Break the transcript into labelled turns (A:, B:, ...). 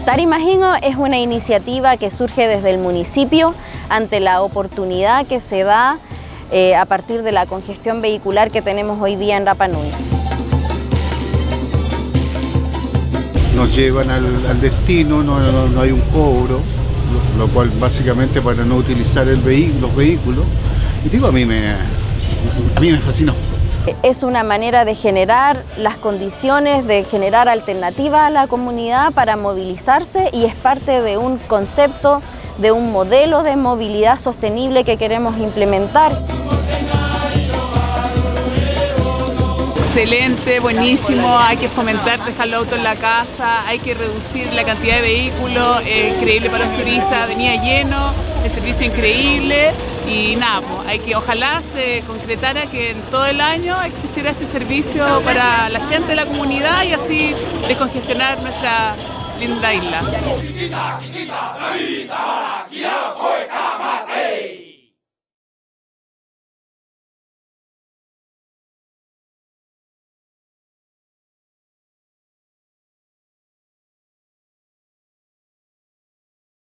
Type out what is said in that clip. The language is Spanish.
A: Tarimajingo es una iniciativa que surge desde el municipio ante la oportunidad que se da a partir de la congestión vehicular que tenemos hoy día en Rapa Nui.
B: Nos llevan al destino, no hay un cobro, lo cual básicamente para no utilizar los vehículos. Y digo, a mí me fascinó.
A: Es una manera de generar las condiciones, de generar alternativas a la comunidad para movilizarse y es parte de un concepto, de un modelo de movilidad sostenible que queremos implementar.
C: Excelente, buenísimo, hay que fomentar dejar el auto en la casa, hay que reducir la cantidad de vehículos, increíble para los turistas, venía lleno, el servicio increíble y nada, pues, hay que ojalá se concretara que en todo el año existiera este servicio para la gente de la comunidad y así descongestionar nuestra linda isla.